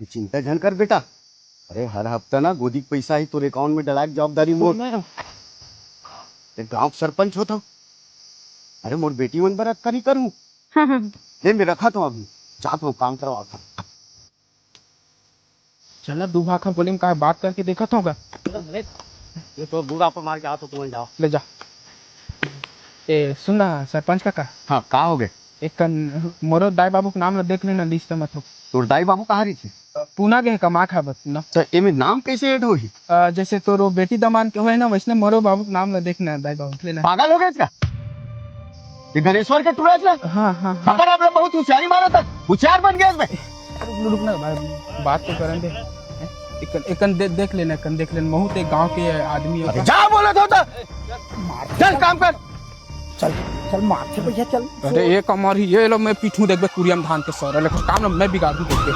चिंता झन कर बेटा। अरे हर हफ्ता ना गोदी के पैसा ही तोरे अकाउंट में डलाक जवाबदारी मोर। ते गांव सरपंच होता। अरे मोर बेटी मन बर करी करूं। ले मैं रखा तो अभी जात हूँ काम करवा। चला दूल्हा का बोले का बात करके देखा था होगा। ये तो बूढ़ा पर मार के आ तो तुम जाओ ले जा। ए सुनना सरपंच काका। हाँ का हो गए? एक मोरो दाई बाबू के नाम देख लेना लिस्ट में। तो तोर दाई बाबू कहाँ रही थी? पूना के कमा खा बस ना। तो एमे नाम कैसे ऐड होही? जैसे तोरो बेटी दमान के हुए ना वैसने मोरो बाबू के नाम देखना दाई बाबू लेना। पागल हो गए इसका? ये गणेश्वर के टूरा इसला? हाँ हाँ हाँ। अगर आपने बहुत होशियारी मारा था, होशियार बन गया इसमें। रुकना भाई बात तो करन दे। एकन देख लेना, एकन देख लेना। बहुत एक गांव के आदमी है। जा बोला था चल काम कर। चल चल मार के भैया चल। अरे एक अमर ही ये लो मैं पीठू देखबे कुरियम धान के सर लेकिन काम ना मैं बिगाड़ दूं देखबे।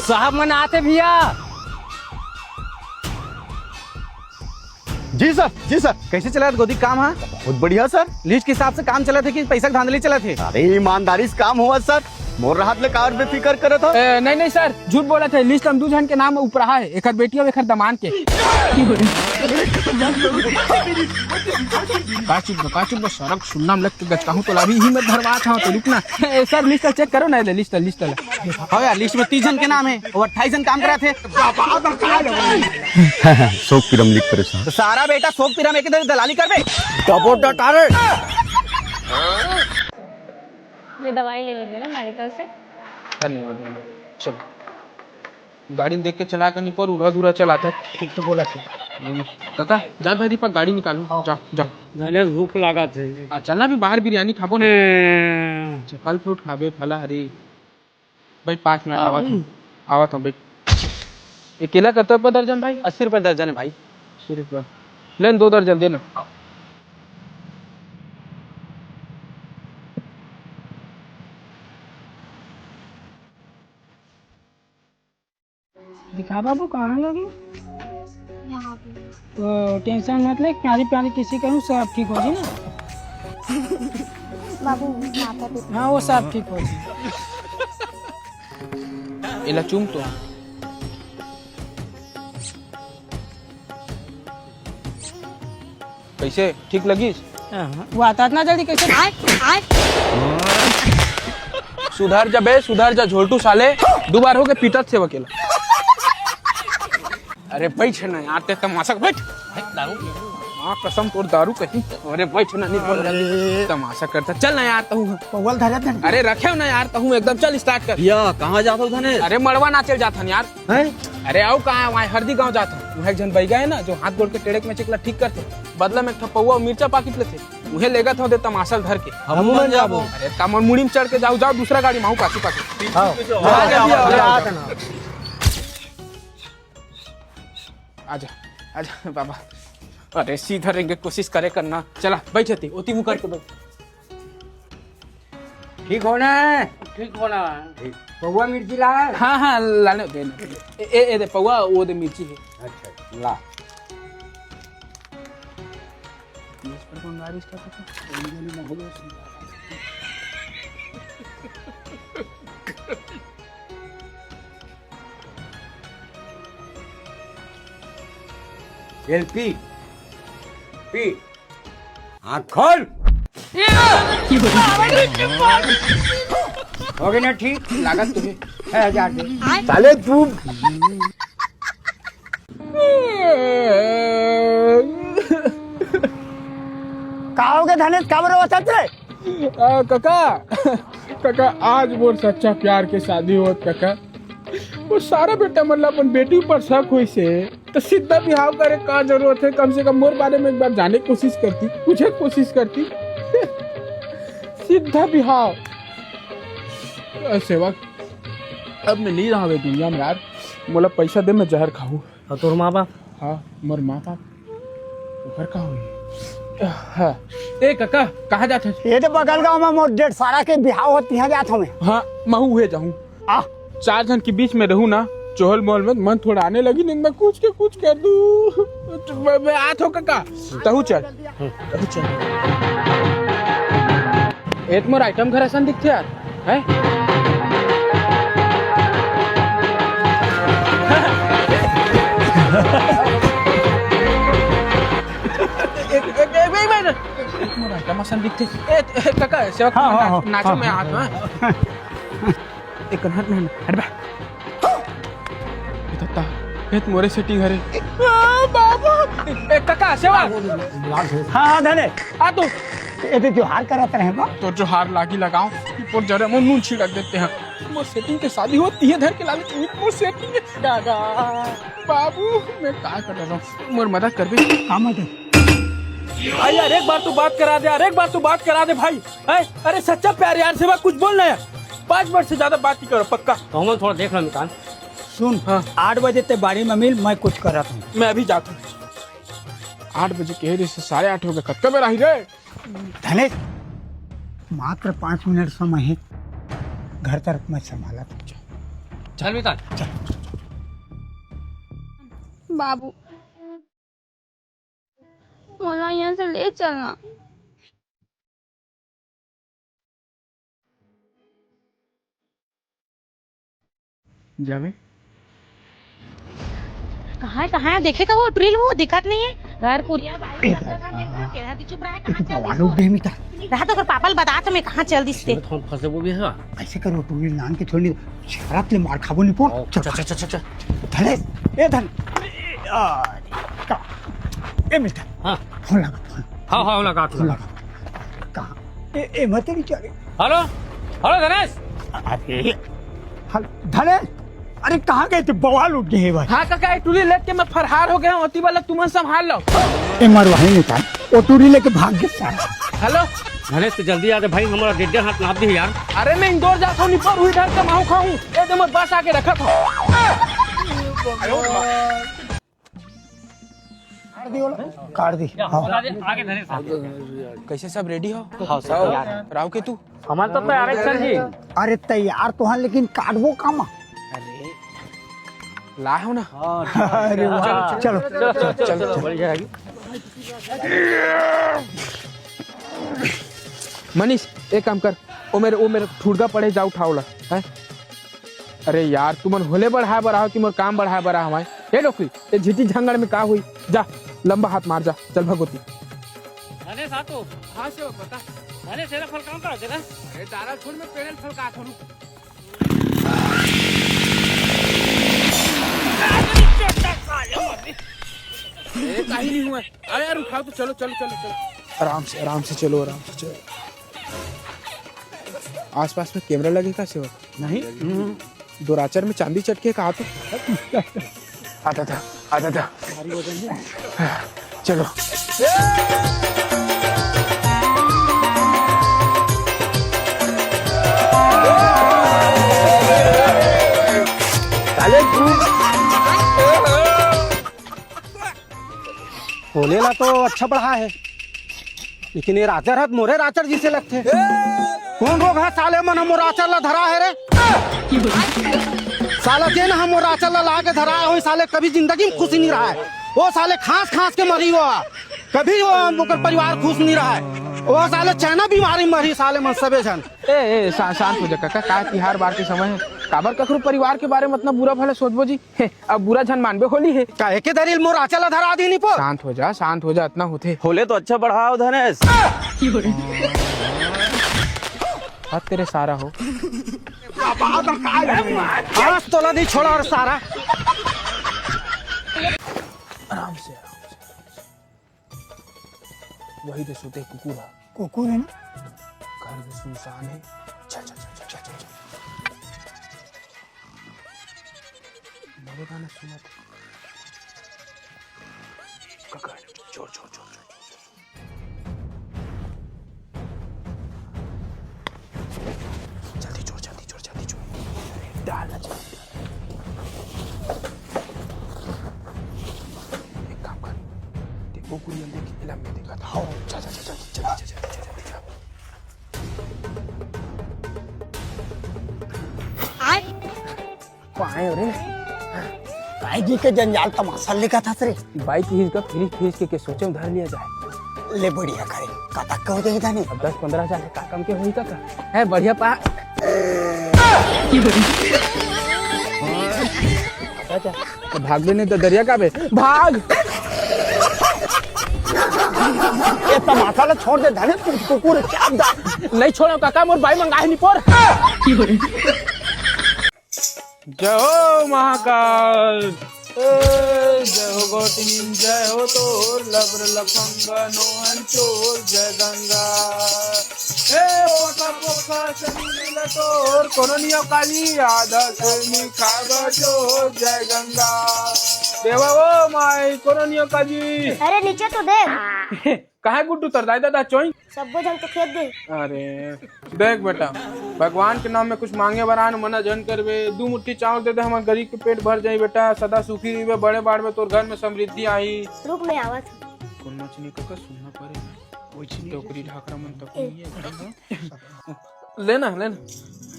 साहब मन आते भैया। जी सर कैसे चला गोदी काम? हाँ बहुत बढ़िया सर। लिस्ट के हिसाब से काम चला थे कि पैसा धांधली चला थे? अरे ईमानदारी से काम हुआ सर। मोर राहत ले कार बेफिक्र करे था। नहीं सर झूठ बोला थे। लिस्ट हम दू जन के नाम ऊपर है, एक बेटी और एक दमान के। काचुब सड़क सुनना लग के गचका हूं तो लाभी ही में धरवा था तो रुकना। सर लिस्ट चेक करो ना। लिस्ट हाँ यार लिस्ट में 30 जन के नाम है और 28 जन काम करा थे। शोक पिरम लिख परेशान तो सारा बेटा शोक पिरम एक दलाली कर बे। ये दवाई ले लीजिए ना मेडिकल से। धन्यवाद। चलो गाड़ी देख के चला कर नहीं पर उड़ा दूरा चलाता है। ठीक तो बोला थे काका। जा भाई दीपक गाड़ी निकालो। जा जा मैंने भूख लगा थे। चलना भी बाहर बिरयानी खाबो ने। फल फ्रूट खाबे फला हरी। भाई 5 मिनट आवा था भाई। अकेला करते हो दर्जन भाई? 80 रुपए दर्जन है भाई। 80 रुपये लेन 2 दर्जन देना। दिखा बाबू कहाँ लोगी? यहाँ पे। तो टेंशन मत ले, प्यारी प्यारी किसी करूँ सब ठीक हो जी ना। बाबू माता पिता। हाँ वो सब ठीक हो जी। इला चूम तो कैसे ठीक लगी? वो आता इतना जल्दी कैसे? आए सुधार जा बे सुधार जा झोलटू साले। 2 बार हो गए पीटत से वकीला। अरे बैठ ना यार ते तमाशा बैठ। दारू हाँ कसम तोड़ दारू कहीं। अरे बैठ ना नहीं बोल तमाशा करता। चल ना यार तहू पवल धरा। अरे रखे ना यार तहू एकदम। चल स्टार्ट कर। भैया कहाँ जाता हूँ धने? अरे मड़वा नाचल जाता यार। अरे आओ कहाँ वहाँ हरदी गाँव जाता हूँ। वहाँ एक जन बैगा है ना जो हाथ गोड़ के टेढ़े में चिकला ठीक करते। बदला में पौवा और मिर्चा पाकिट लेते। उन्हें लेगा था तमाशा धर के। हम बन जाबो। अरे कमर मुड़ी में चढ़ के जाओ दूसरा गाड़ी माहू पाछू पाके। आजा आजा बाबा। अरे सीधा रहेंगे कोशिश करे करना। चला बैठे थे ओती मुँह करके बैठ। ठीक होना है। ठीक होना है। पौवा मिर्ची ला। हाँ लाने दे। ए दे पौवा वो दे मिर्ची है। अच्छा ला। पी पी आँख खोल। हो गई ना ठीक? लागत तुम्हें 6000 दे। साले तू कहोगे धनेश काबर वसत रे? काका आज मोर सच्चा प्यार के शादी होत काका। वो सारा बेटा मतलब अपन बेटी ऊपर शक हुई से तो सीधा बिहाव करे का जरूरत है? कम से कम मोर बारे में एक बार जाने की कोशिश करती, पूछे कोशिश करती। सीधा बिहाव ऐसे वक्त अब मैं नहीं रहा दुनिया में यार। बोला पैसा दे मैं जहर खाऊं। और तोर माँ बाप? हाँ मोर माँ बाप घर का हुई। हाँ ए काका कहाँ जाते? ये तो बगल गाँव में मोर 1.5 सारा के बिहाव होती है जात हमें। हाँ मैं हुए जाऊँ। 4 जन के बीच में रहूँ ना चोहल मोहल में मन थोड़ा आने लगी नहीं। मैं कुछ कर दूँ। मैं आत हो काका तहु चल। एक मोर आइटम घर ऐसा दिखते यार है। असन दिखते काका सेवक नाचो में हाथ में एक हट में हट बा तत्ता हेत मोरे सेटिंग हरे बाबू काका सेवक हाँ धने आ तू ये तो त्योहार कराते रहे बा तो जो हार लागी लगाओ और जरा मुंह नून छिड़क देते हैं वो सेटिंग के शादी होती है धर के लाल वो सेटिंग दादा बाबू मैं क्या कर रहा हूँ मोर मदद कर भी काम है भाई यार एक बार तू बात करा दे यार, एक बार तू बात करा दे भाई। अरे सच्चा प्यार यार, सेवा कुछ बोलना है। 5 मिनट से ज्यादा बात नहीं करो पक्का। तो हम थोड़ा देख लो निकाल। सुन हाँ। 8 बजे ते बाड़ी में मिल, मैं कुछ कर रहा हूँ। मैं अभी जाता हूँ। 8 बजे कह रही से 8:30 हो गए, कब में रही रे? धनेश मात्र 5 मिनट समय है, घर तरफ मैं संभाला। चल मिताल बाबू मोला यहाँ से ले चलना। जावे कहाँ है देखे का वो अप्रैल वो दिखत नहीं है घर कुरिया चुप रहा तो पापल बता तो मैं कहाँ चल दिसते फंसे वो भी है। ऐसे करो टू व्हीलर लान के छोड़नी शराब ले मार खाबो नहीं पो। चल धनेश ए धन ए मिलता हाँ फोन लगा। हाँ लगा कहाँ ए मत नहीं चले। हेलो धनेश। अरे धनेश अरे कहाँ गए थे? बवाल उठ गए भाई। हाँ काका टूली लेके मैं फरहार हो गया हूँ, अति वाला तुम संभाल लो। ए मरवाही नहीं था, वो टूरी लेके भाग गया सारा। हेलो धनेश तो जल्दी आ जा भाई, हमारा 1.5 हाथ नाप दी यार। अरे मैं इंदौर जाता हूँ, निपर हुई ढर कमाऊँ खाऊँ, एकदम बस आके रखा था। काट दी। आगे धनेश कैसे सब रेडी हो? हाँ सब राव के तू हमारे तो तैयार है सर जी। अरे तैयार तो हाँ, लेकिन काटबो काम। ला हो ना। अरे वाह चलो चलो बढ़ जाएगी। मनीष एक काम कर, वो मेरे ठुड़गा पड़े जा उठाओ ला है। अरे यार तुमन होले बढ़ाए बढ़ाओ कि मोर काम बढ़ाए बढ़ा हमारे ये डोकरी ये झिटी झंगड़ में का हुई। जा लंबा हाथ मार जा, चल भगवती। धनेश आ तो हाँ से बता धनेश तेरा फल काम कर देना। अरे तारा छोड़ में पेड़ल फल का थोड़ू। कहीं नहीं हुआ। अरे यार उठाओ तो चलो चलो चलो चलो आराम से चलो आराम से चलो। आसपास में कैमरा लगेगा सेवक? नहीं। दो राचर में चांदी चटके कहा तो आता था चलो। होले ला तो अच्छा बढ़ा है, लेकिन ये राचर हाथ मोरे राचर जिसे लगते। कौन रोग है साले मन हम राचर ला धरा है रे? साला के ना हम राचर ला ला के धरा है, साले कभी जिंदगी में खुशी नहीं रहा है। वो साले खांस के मरी हुआ, कभी वो परिवार खुश नहीं रहा है। वो साले चाइना बीमारी मरी साले मन सबे जन। ए शांत हो जा काका, का तिहार बार के समय है, काबर कखरो परिवार के बारे में इतना बुरा भला सोचबो जी। अब बुरा झन मानबे होली है काहे के दरिल मोर आचल धरा दी नहीं पो। शांत हो जा इतना होते होले तो अच्छा बढ़ाओ धनेश। हाथ तेरे सारा हो। आज तोला नहीं छोड़ा और सारा। आराम से वही तो सोते कुकुर है ना? घर में सुनसान है। चल मेरे गाना सुना काका जोर जल्दी जोर डालना चाहिए। एक काम कर, देखो कुरियन देख फिल्म में देखा था। हाँ चल आए अरे भाई जी के जंजाल तमाशा लेका था रे। बाइक खींच के सोचे उधार लिया जाए। ले बढ़िया करे का तक हो जाएगा नहीं। अब 10-15 हजार का कम के होई का है बढ़िया पा। तो भाग भी नहीं तो दरिया का बे भाग। ये तमाशा ला छोड़ दे धने तू कुकुर चाप दा। नहीं छोड़ो काका मोर भाई मंगा है नहीं पोर। जय हो महाकाल, जय हो गोटिन, जय हो तोर लब्र लफंगा नोहन चोर, जय गंगा ए पोका पोका शरीर लटोर कोरोनियो काली आधा से खागा चोर, जय गंगा देवा वो माई कोरोनियो काली। अरे नीचे तो देख। कहाँ गुड्डू तर दादा चोई सब जन तो खेत दे। अरे देख बेटा, भगवान के नाम में कुछ मांगे बरान मना जन करवे, 2 मुट्ठी चावल दे दे हमारे गरीब के पेट भर जाई बेटा, सदा सुखी रही बड़े बाड़ में तोर घर में समृद्धि आई। रुक में आवत। कोनो चीनी का सुनना पड़ेगा, कोई चीनी टोकरी ढाकरा मन तक नहीं है। लेना लेना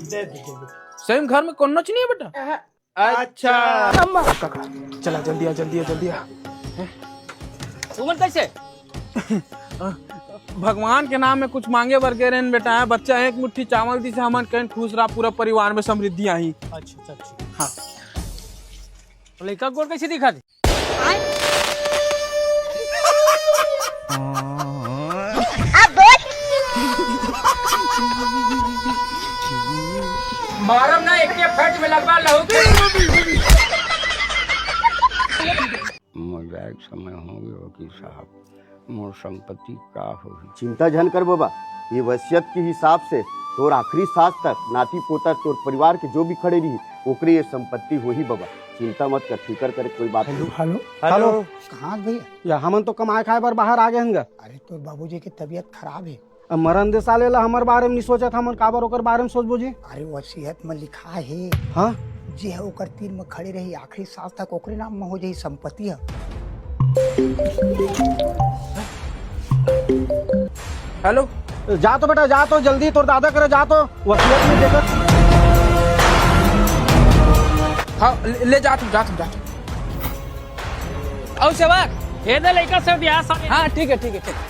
दे दे सेम घर में कोनो चीनी है बेटा। अच्छा चला जल्दी आ जल्दी आ जल्दी आ। तुमन कैसे भगवान के नाम में कुछ मांगे बरगे रहन बेटा है, बच्चा 1 मुट्ठी चावल दी से हमन कहन खुश रहा, पूरा परिवार में समृद्धि आई। अच्छा हाँ तो लड़का गोर कैसे दिखा दे? मारम ना एक के फट में लगवा लहू। मजाक समय हो गया वकील साहब, मोर संपत्ति का होगी। चिंता जन कर बाबा, ये वसियत के हिसाब से तोर आखिरी सांस तक नाती पोता तोर परिवार के जो भी खड़े रही ओकरे ये संपत्ति हो ही बाबा, चिंता मत कर, फिकर करे कोई बात नहीं। हेलो हेलो कहाँ भैया? या हमन तो कमाए खाए बर बाहर आ गए हन। अरे तो बाबूजी की तबीयत खराब है। अब मरन दे साले ला हमारे बारे में नहीं सोचत, हमन काबर ओकर बारे में सोचबो जी। अरे वसीयत में लिखा है हाँ जे है ओकर तीर में खड़ी रही आखिरी सांस तक ओकरे नाम में हो जाई संपत्ति है। हेलो जा तो बेटा जा तो जल्दी, तोर दादा करे जा तो वसीयत में देखत। हाँ ले जा तुम जा तुम जा। और सेवक हे दे लड़का से ब्याह सा। हाँ ठीक है ठीक है ठीक है।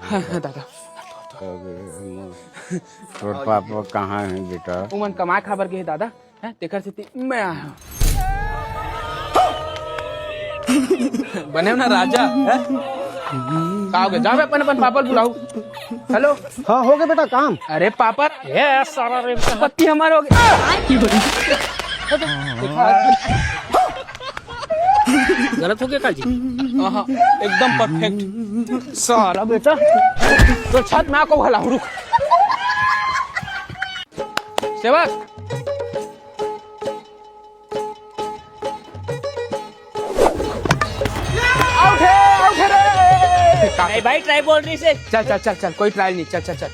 हाँ, दादा तोर पापा कहाँ है बेटा? उमन कमाए खाबर के दादा है, तेकर से मैं आया हूँ। बने ना राजा है? कहोगे जाओ अपन अपन पापा बुलाओ। हेलो हाँ हो गया बेटा काम। अरे पापा ये सारा रे पत्ती हमारे हो गए। गलत हो गया काजी। हाँ एकदम परफेक्ट सारा बेटा। तो छत में आको भला रुक सेवक। नहीं भाई ट्राई बोल रही से। चल चल चल चल कोई ट्रायल नहीं, चल चल चल।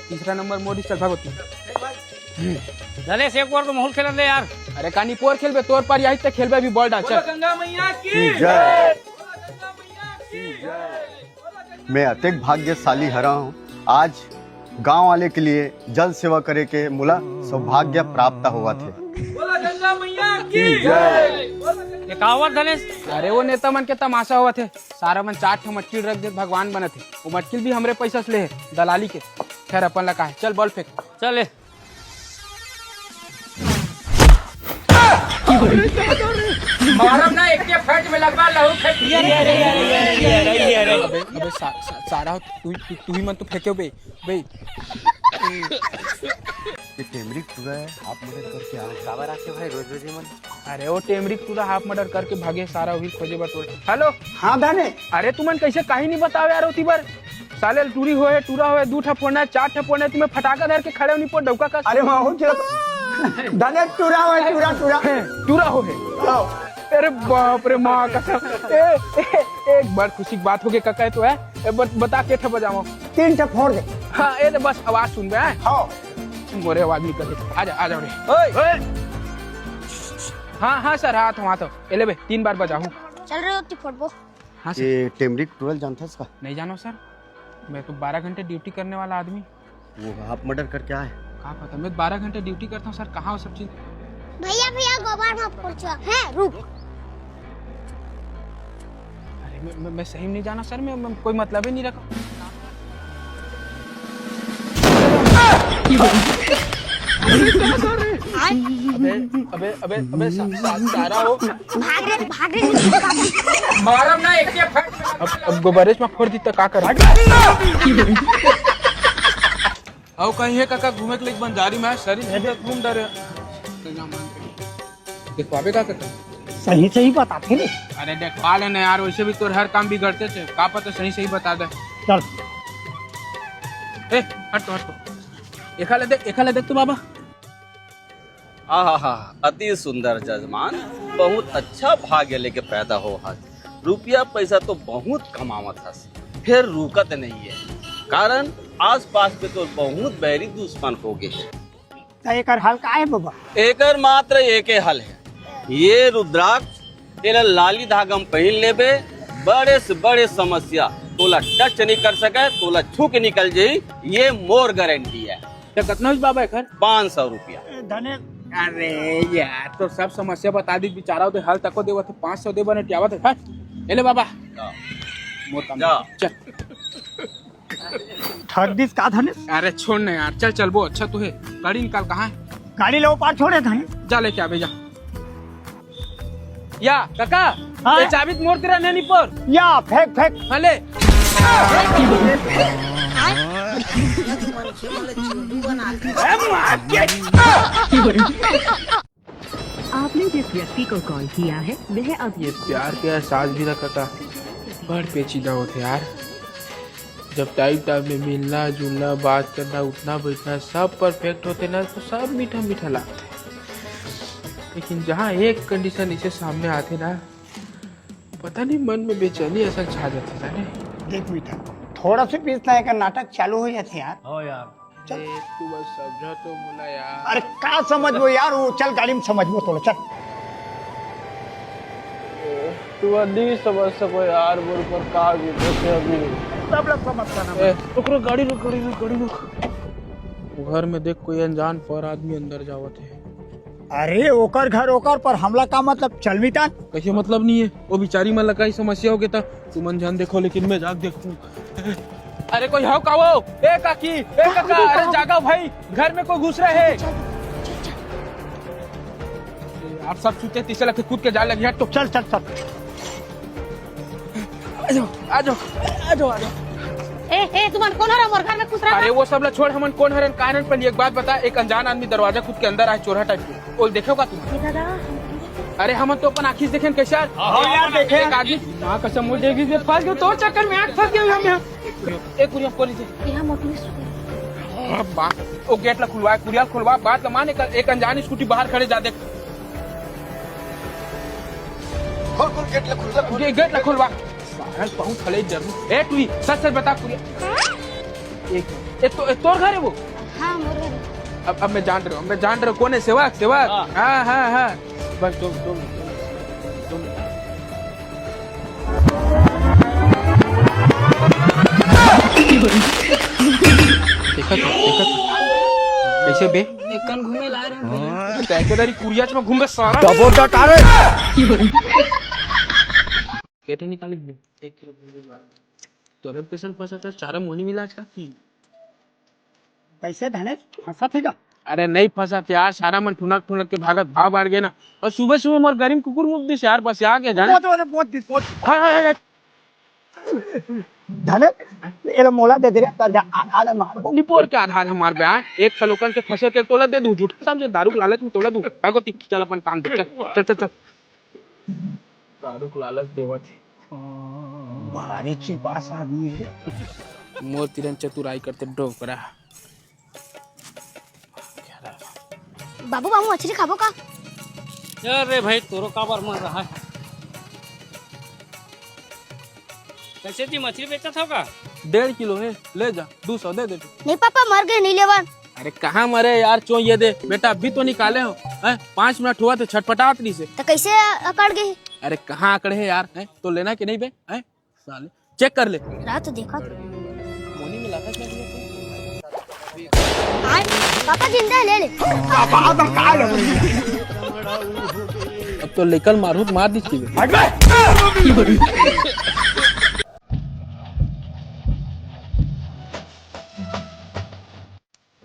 तीसरा नंबर मोदी चल भगवती। गणेश एक बार तो माहौल खेल ले यार। अरे कानी पोर खेलबे तोर पर यही तक खेलबे भी बॉल डाल चल। गंगा मैया की जय। मैं अत्यंत भाग्यशाली हरा हूँ, आज गांव वाले के लिए जल सेवा करे के मुला सौभाग्य प्राप्त हुआ थे। गंगा मैया की जय। एकावर गणेश। अरे वो नेता मन के तमाशा हुआ थे, सारा मन 4 ठो मटकी रख दे भगवान बने थे। वो मटकी भी हमरे पैसा से ले है दलाली के। खैर अपन लगा है, चल बॉल फेंक। चले मारम ना एक के फट में लगवा लहू फेंक। अबे सारा तू ही मन तो फेंके बे बे। ये टेमरिक पूरा है, आप मदद करके आओ। काबर आके भाई रोज रोज मन। अरे वो टेमरिक पूरा हाफ मर्डर करके भागे, सारा वही खोजे बर तोड़। हेलो हाँ दाने अरे तुमन कैसे कहीं नहीं बताओ यार होती बार साले टूरी होए टूरा होए 2 ठा फोड़ना है 4 ठा फोड़ना है, तुम्हें फटाका धर के खड़े नहीं पड़ डौका का। अरे वहाँ हो दाने टूरा है टूरा हो है। अरे बाप रे माँ कसम। एक बार खुशी की बात हो गई काका तो है, बता के ठा बजाओ। 3 ठा फोड़ दे। हाँ ये तो बस आवाज सुन बे। हाँ मोरे आवाज निकल आजा आजा रे। हाँ हाँ सर हाँ तो वहाँ तो एले बे 3 बार बजाऊँ। चल रहे हो फुटबॉल। हाँ सर। ये टेमरिक टूरल जानता है इसका? नहीं जानो सर, मैं तो 12 घंटे ड्यूटी करने वाला आदमी। वो हाफ मर्डर करके आए। कहाँ पता, मैं 12 घंटे ड्यूटी करता हूँ सर। कहाँ हो सब चीज? भैया गोबर माफ कर है रुक। अरे मैं सही नहीं जाना सर, मैं कोई मतलब ही नहीं रखा। अबे अबे अबे अबे सारा हो भाग रे नीचे। मारम ना एक फट अब गोबरेज में फोड़ दी तो का कर आओ कहीं है काका घूमे के लिए बंजारी में शरीर घूम डरे देखवाबे का करता सही सही बताते रे। अरे देखवा लेना यार, वैसे भी तोर हर काम बिगड़ते थे, का पता सही सही बता दे। चल ए हट एखा ले देख तो बाबा। आहा, अति सुंदर जजमान, बहुत अच्छा भाग्य लेके पैदा हो हस। रुपया पैसा तो बहुत कमावत हस, फिर रुकत नहीं है, कारण आस पास में तो बहुत बैरी दुश्मन हो गए। एकर हल का है बाबा? एकर मात्र एक हल है, ये रुद्राक्ष एला लाली धागम पहन लेबे, बड़े से बड़े समस्या तोला टच नहीं कर सके, तोला छू के निकल जाई, ये मोर गारंटी है। तो कितना हुई बाबा एकर? 500 रुपया। धने अरे यार तो सब समस्या बता दी, बेचारा तो हल तको देवत 500 देबा ने टियावत है। हट ले बाबा मोर काम जा। चल। ठग दिस का धने? अरे छोड़ ना यार, चल चल वो अच्छा तो है। गाड़ी निकाल, कहाँ है? गाड़ी लो पार छोड़े धने। जा लेके आबे जा। या काका हाँ? ये चाबी मोर तेरा नहीं पर या फेंक फेंक। हाँ ले। आपने जिस व्यक्ति को कॉल किया है वह अब ये प्यार के एहसास भी ना काका बड़ पेचीदा होते यार। जब टाइम में मिलना जुलना बात करना उठना बैठना सब परफेक्ट होते ना तो सब मीठा मीठा लगता है, लेकिन जहाँ एक कंडीशन इसे सामने आते ना, पता नहीं मन में बेचैनी ऐसा छा जाता है। देख बेटा, थोड़ा से पीछना है का नाटक चालू हो जाते यार। हो यार, चल तू बस समझा तो बोला यार। अरे का समझ वो यार, वो चल गाड़ी में समझ वो थोड़ा चल। तू नहीं समझ सको यार, बोल पर का गिरते अभी सब लोग समझता ना। रुक गाड़ी रुक। घर में देख कोई अनजान पर आदमी अंदर जावत है। अरे ओकर घर ओकर पर हमला का मतलब चल मिटा। कैसे मतलब नहीं है, वो बेचारी मन लगा समस्या हो गया था, तू मन जान देखो लेकिन मैं जाग देखूं। अरे कोई हो का वो? ए काकी, ए काका, अरे जागा भाई, घर में कोई घुस रहे है। आप सब छूटे तीसरे लगे कूद के जा लगी है तो चल चल चल। आ जाओ। ए तुम्हारे कौन है मोर घर में घुस रहा है? अरे वो सब ला छोड़, हमन कौन हरन कारण पर एक बात बता, एक अनजान आदमी दरवाजा खुद के अंदर आए चोरा टाइप के, वो देखोगा तू? अरे हम तो अपन आखिर देखें कैसे यार देखे एक आदमी मां कसम मुझे भी फंस गए, तो चक्कर में आंख फंस गई हम। एक कुरिया खोली से यहां मोटी बा ओ गेट ला खुलवा, कुरिया खुलवा, बात ला माने एक अनजान स्कूटी बाहर खड़े जा देख, खोल गेट ला खुलवा, बाहर बहुत खड़े जरूर। ए तू सच सच बता कुरिया, एक तोर घर है वो? हाँ मोर घर। अब मैं जान रहा हूँ कौन है, सेवक। हाँ बस तुम देखा कैसे बे एकन घूमे ला रहे पैकेदारी कुरियाच में घूम सारा डबो डटारे केटे निकाली 1 किलो तोरे पेशेंट फंसा था, चारा मोहनी मिला का कैसे धने फंसा थे का? अरे नहीं फंसा थे यार, सारा मन ठुनक के भागत भाव बाढ़ गए ना, और सुबह मोर गरीम कुकुर मुख दिस यार, बस आ गया जाने बहुत धने ये मोला दे दे आधा मार निपोर के आधार हमार बे एक सलोकन के फंसे के तोला दे दूं, झूठ समझे दारू के लालच में तोला दूं, भागो ती चल अपन काम देख, चल दारू के लालच देवत भारी चिपास आदमी है। मोर तिरन चतुराई करते डोकरा। बाबू बाबू मछली खाबो का? अरे भाई तोरो काबर मन रहा है, कैसे जी मछली बेचा था का? 1.5 किलो है, ले जा 200 दे दे। नहीं पापा मर गए, नहीं लेवन। अरे कहाँ मरे यार, चो ये दे बेटा, अभी तो निकाले हो, 5 मिनट हुआ तो छटपटात नहीं से। तो कैसे अकड़ गए? अरे कहाँ आकड़े है यार, तो लेना कि नहीं बे, साले चेक कर ले। रात तो देखा मोनी में लगा क्या पापा जिंदा है, ले ले। अब तो लेकर मारू मार दी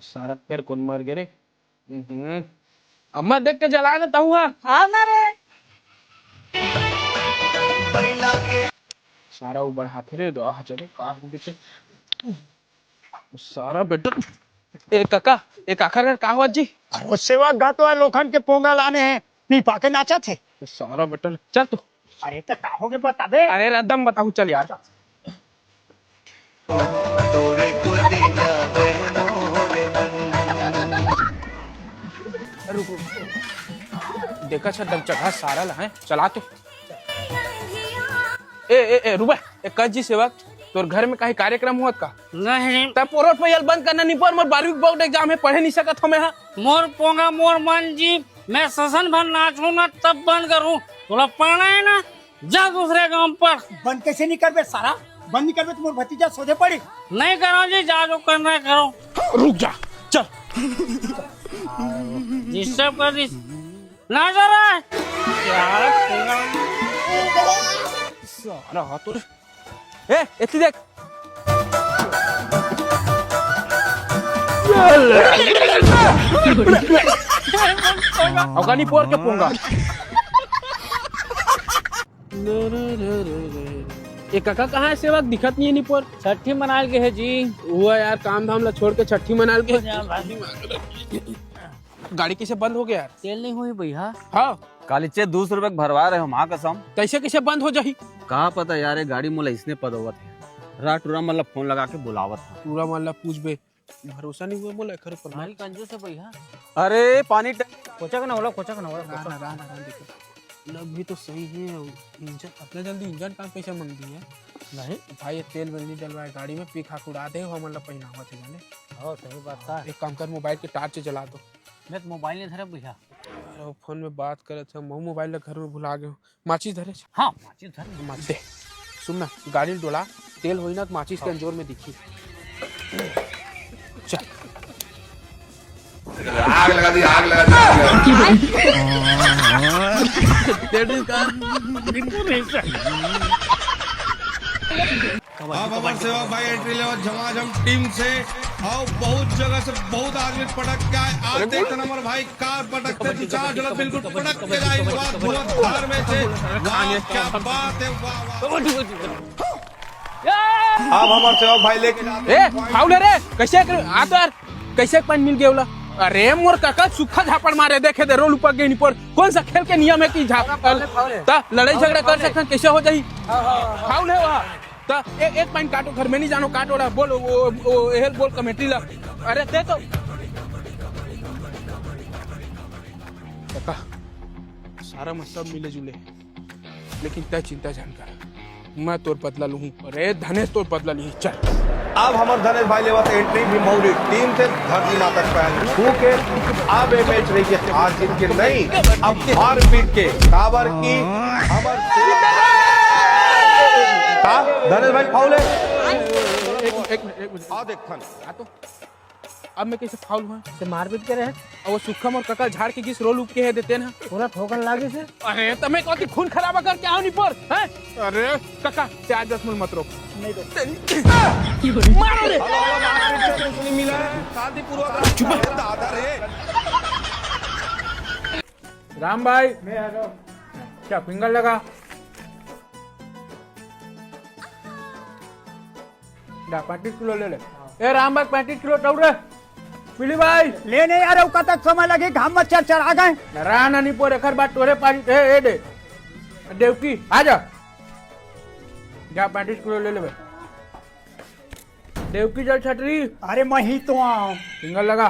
सारा पैर कौन मार गए रे? अम्मा देख के जला ना तहुआ। हाँ ना रे सारा ऊपर हाथ रे दो चले काट देते सारा बेटा। ए काका एक आखिर का हुआ जी? वो सेवा गातो है लोखंड के पोंगा लाने हैं पीपा के नाचा थे। सारा बेटा चल तू। अरे तो कहोगे बता दे। अरे रदम बताऊ चल यार। रुको देखा छदम जगह सारा ला है चला तो। ए रुबा एक कज जी सेवक तोर घर में कहीं कार्यक्रम हुआ का? नहीं तब पोरोट पे यल बंद करना नहीं पर मोर 12वीं बोर्ड एग्जाम है पढ़े नहीं सकत हमें। हां मोर पोंगा मोर मन जी मैं ससन भर नाचू ना तब बंद करूं। थोड़ा पढ़ना है ना जा दूसरे गांव पर। बंद कैसे नहीं करबे सारा? बंद नहीं करबे तो मोर भतीजा सोधे पड़ी। नहीं करो जी जा जो करना है करो। रुक जा चल डिस्टर्ब कर दी ना जरा यार सारा हाथ रे। ए इतनी देख अफगानी पोर के पोंगा। ये काका कहाँ है सेवक दिखत नहीं है निपोर? छठी मनाल के है जी। हुआ यार काम धाम ला छोड़ के छठी मनाल के। गाड़ी कैसे बंद हो गया यार? तेल नहीं हुई भैया। हाँ कालीचे 200 रुपए भरवा रहे हो माँ कसम। कैसे कैसे बंद हो जाही? कहा पता यार ये गाड़ी मोला इसने पदवत है रात टूरा मतलब फोन लगा के बुलावत था। पूरा मामला पूछ बे भरोसा नहीं हुआ बोला खर पर। हमारी कंजूस है भैया। अरे पानी कोचा का ना होला कोचा का ना होला। लग भी तो सही है। इंजन अपने जल्दी इंजन काम पैसा मांगती है नहीं भाई। ये तेल वेल नहीं डलवाए गाड़ी में पी खा उड़ा दे हो मतलब पहनावा थे जाने। और सही बात था। एक काम कर मोबाइल के टार्च जला दो। मैं तो मोबाइल नहीं धरे भैया। अरे फोन में बात करे थे मैं मोबाइल घर में भुला गए। माचिस धरे हाँ माचिस धरे। माचिस दे सुन ना गाड़ी डोला तेल होई ना तो माचिस के अंजोर में दिखी। चल आग लगा दी आग लगा अब हमारे सेवक भाई एंट्री लेवल झमाझम टीम से और बहुत जगह से बहुत आदमी पटक के आए। आज देखते नंबर भाई कार पटकते दो चार जगह बिल्कुल पटक के जाए बहुत घर में से। वाह क्या बात है वाह। अब हमारे सेवक भाई लेके ए फाउल रे कैसे आ तो यार कैसे पानी मिल गया बोला? अरे मोर काका सूखा झापड़ मारे देखे दे रोल ऊपर गई नहीं पर। कौन सा खेल के नियम है कि लड़ाई झगड़ा कर सकते कैसे हो जाही? फाउल है वहाँ तो एक पॉइंट काटो घर में नहीं जानो काटो रहा बोल वो बोल कमेटी ला। अरे दे तो काका सारा में सब मिले जुले लेकिन तय चिंता जानकर मैं तोर बदला लूँ। अरे धनेश तोर बदला ली चल। अब हमारे धनेश भाई लेवत एंट्री भी मौरी टीम से धरती माता पहले छूके अब ये मैच रही है हार जीत के नहीं अब हार पीट के काबर की हमारे धनेश भाई फाउल है। एक आ देख खन आ तो अब मैं कैसे फाउल हुआ? से मारपीट करे है और वो सुखम और ककल झाड़ के किस रोल उप के है देते ना पूरा ठोकर लागे से। अरे तमें कौन खून खराबा करके आओ नहीं पर हैं? अरे काका ते आज 10 मिनट मत रोक नहीं तो मारो रे। नहीं मिला है शांतिपूर्वक चुप दादा रे। राम भाई मैं आ रहा क्या फिंगर लगा दा 35 किलो ले ले। ए राम भाई 35 किलो टोड़ रे पिली भाई ले नहीं यार उका तक समय लगे घाम में चल आ गए। राना नहीं पोरे खर बात तोरे पानी ए दे देवकी आ जा 35 किलो ले ले भाई। देवकी जल छतरी। अरे मैं ही तो आऊं फिंगर लगा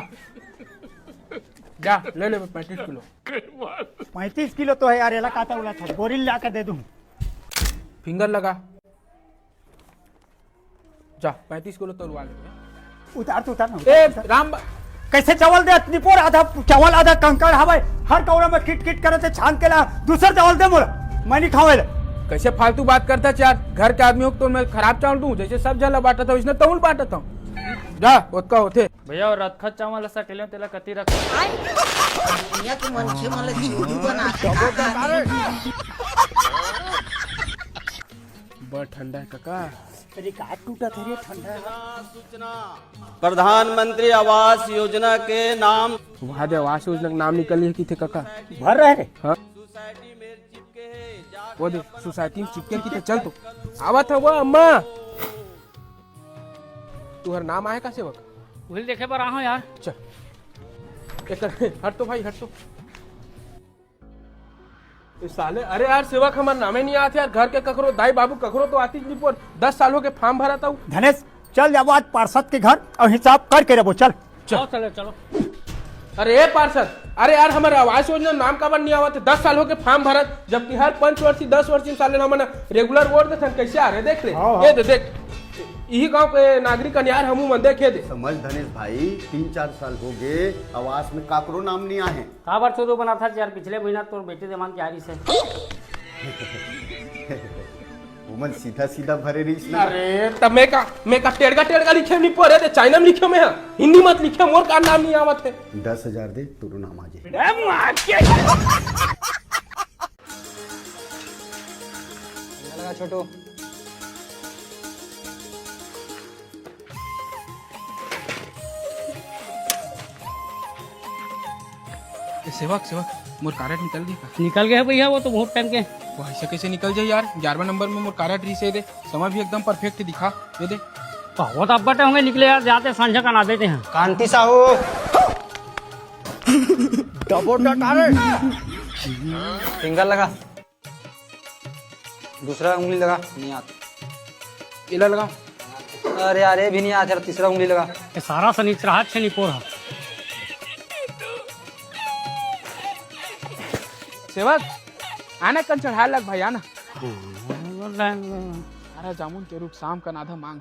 जा ले ले 35 किलो। 35 किलो तो है यार एला काटा उला था गोरिल ला के दे दूं। फिंगर लगा जा 35 किलो तोड़वा ले। उतार तो उतार ना। ए राम कैसे चावल दे इतनी पोर आधा चावल आधा कंकड़ हवे हर कौरा में किट किट करे छान के ला दूसरा चावल दे मोर मैं नहीं खावे। कैसे फालतू बात करता चार घर के आदमी हो तो मैं खराब चावल दूं जैसे सब जला बांटा था इसने तौल बांटा था जा ओतका होते भैया और रखा चावल ऐसा टेले तेला कति रख दुनिया के मनखे मन ले झूठी बनाते बड़ा ठंडा है काका प्रधानमंत्री आवास योजना के नाम वहाँ दे आवास योजना का नाम निकली है कि थे काका भर रहे हाँ वो दे सोसाइटी में चिपके की थे चल तो आवत है वो अम्मा तुहर नाम आए का सेवक वही देखे पर आहो यार। चल एक हट तो भाई हट तो ये साले अरे यार सेवक हमारा नामे नहीं आते यार घर के ककरो दाई बाबू ककरो तो आती नहीं पर 10 साल हो के फॉर्म भरा था धनेश चल जाओ आज पार्षद के घर और हिसाब करके रहो चल चलो चलो चलो। अरे ए पार्षद अरे यार हमारे आवास योजना नाम का नहीं आवत 10 साल हो के फॉर्म भरत जबकि हर 5 वर्षीय 10 वर्षीय साले ना मना रेगुलर वोट देते कैसे आ रहे देख ले ये देख यही गांव के नागरिक यार हमू मन देखे दे समझ धनेश भाई 3-4 साल हो गए आवास में काकरो नाम नहीं आए खबर तो बना था यार पिछले महीना तो बेटे दे मान तैयारी से वो सीधा सीधा भरे रही। अरे तब मैं का टेढ़गा लिखे नहीं पढ़े थे चाइना में लिखे में है हिंदी मत लिखे मोर का नाम नहीं आवत है 10,000 दे तेरो नाम आ जाए। लगा छोटू सेवक मोर कार्ड निकल गई का निकल गए भैया वो तो बहुत टाइम के। वो ऐसे कैसे निकल जाए यार 11वें नंबर में मोर कार्ड री से दे समय भी एकदम परफेक्ट दिखा ये दे बहुत अब बटे होंगे निकले यार जाते संझा का ना देते हैं। कांति साहू फिंगर लगा दूसरा उंगली लगा नहीं आता इला लगा अरे यार भी नहीं आता तीसरा उंगली लगा ये सारा सनीचरा हाथ से नहीं पोरा। सेवक आना कल चढ़ा लग भाई आना सारा जामुन के रूप शाम का नाधा मांग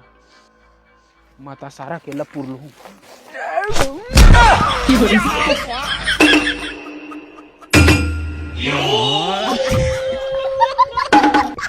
माता सारा केला पुरलू हूँ